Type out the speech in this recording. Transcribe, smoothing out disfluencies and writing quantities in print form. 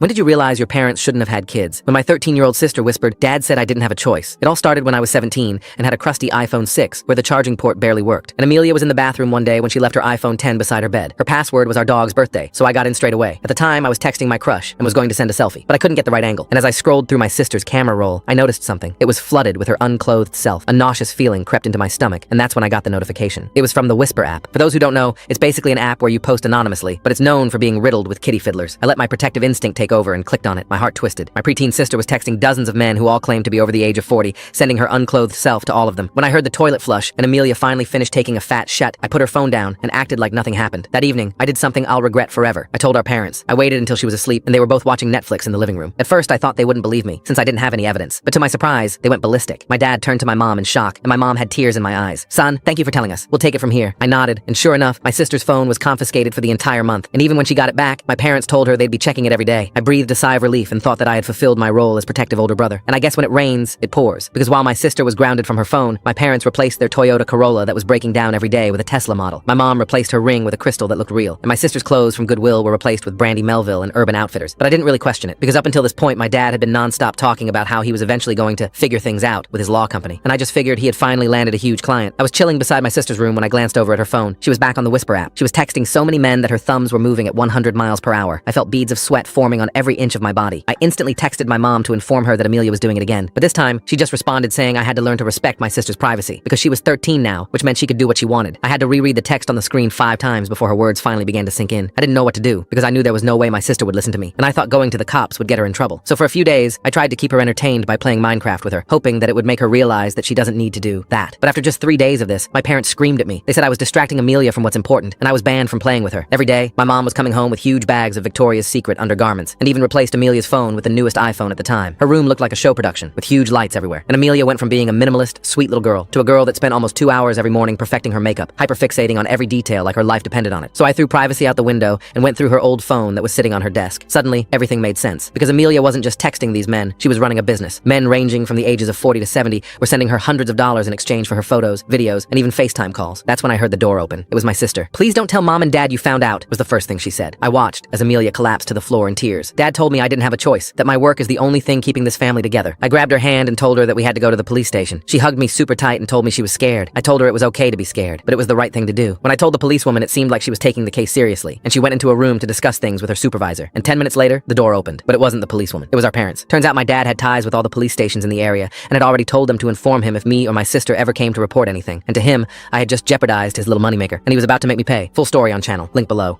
When did you realize your parents shouldn't have had kids? When my 13-year-old sister whispered, "Dad said I didn't have a choice." It all started when I was 17 and had a crusty iPhone 6 where the charging port barely worked. And Amelia was in the bathroom one day when she left her iPhone 10 beside her bed. Her password was our dog's birthday, so I got in straight away. At the time, I was texting my crush and was going to send a selfie, but I couldn't get the right angle. And as I scrolled through my sister's camera roll, I noticed something. It was flooded with her unclothed self. A nauseous feeling crept into my stomach, and that's when I got the notification. It was from the Whisper app. For those who don't know, it's basically an app where you post anonymously, but it's known for being riddled with kitty fiddlers. I let my protective instinct take over and clicked on it. My heart twisted. My preteen sister was texting dozens of men who all claimed to be over the age of 40, sending her unclothed self to all of them. When I heard the toilet flush and Amelia finally finished taking a fat shut, I put her phone down and acted like nothing happened. That evening, I did something I'll regret forever. I told our parents. I waited until she was asleep and they were both watching Netflix in the living room. At first, I thought they wouldn't believe me, since I didn't have any evidence. But to my surprise, they went ballistic. My dad turned to my mom in shock, and my mom had tears in my eyes. "Son, thank you for telling us. We'll take it from here." I nodded, and sure enough, my sister's phone was confiscated for the entire month. And even when she got it back, my parents told her they'd be checking it every day. I breathed a sigh of relief and thought that I had fulfilled my role as protective older brother. And I guess when it rains, it pours. Because while my sister was grounded from her phone, my parents replaced their Toyota Corolla that was breaking down every day with a Tesla model. My mom replaced her ring with a crystal that looked real. And my sister's clothes from Goodwill were replaced with Brandy Melville and Urban Outfitters. But I didn't really question it, because up until this point, my dad had been nonstop talking about how he was eventually going to figure things out with his law company. And I just figured he had finally landed a huge client. I was chilling beside my sister's room when I glanced over at her phone. She was back on the Whisper app. She was texting so many men that her thumbs were moving at 100 miles per hour. I felt beads of sweat forming on every inch of my body. I instantly texted my mom to inform her that Amelia was doing it again. But this time, she just responded saying I had to learn to respect my sister's privacy, because she was 13 now, which meant she could do what she wanted. I had to reread the text on the screen 5 times before her words finally began to sink in. I didn't know what to do, because I knew there was no way my sister would listen to me, and I thought going to the cops would get her in trouble. So for a few days, I tried to keep her entertained by playing Minecraft with her, hoping that it would make her realize that she doesn't need to do that. But after just 3 days of this, my parents screamed at me. They said I was distracting Amelia from what's important, and I was banned from playing with her. Every day, my mom was coming home with huge bags of Victoria's Secret undergarments, and even replaced Amelia's phone with the newest iPhone at the time. Her room looked like a show production, with huge lights everywhere. And Amelia went from being a minimalist, sweet little girl to a girl that spent almost 2 hours every morning perfecting her makeup, hyperfixating on every detail like her life depended on it. So I threw privacy out the window and went through her old phone that was sitting on her desk. Suddenly, everything made sense, because Amelia wasn't just texting these men, she was running a business. Men ranging from the ages of 40 to 70 were sending her hundreds of dollars in exchange for her photos, videos, and even FaceTime calls. That's when I heard the door open. It was my sister. "Please don't tell Mom and Dad you found out," was the first thing she said. I watched as Amelia collapsed to the floor in tears. Dad told me I didn't have a choice, that my work is the only thing keeping this family together. I grabbed her hand and told her that we had to go to the police station. She hugged me super tight and told me she was scared. I told her it was okay to be scared, but it was the right thing to do. When I told the policewoman, it seemed like she was taking the case seriously, and she went into a room to discuss things with her supervisor. And 10 minutes later, the door opened. But it wasn't the policewoman. It was our parents. Turns out my dad had ties with all the police stations in the area and had already told them to inform him if me or my sister ever came to report anything. And to him, I had just jeopardized his little moneymaker, and he was about to make me pay. Full story on channel. Link below.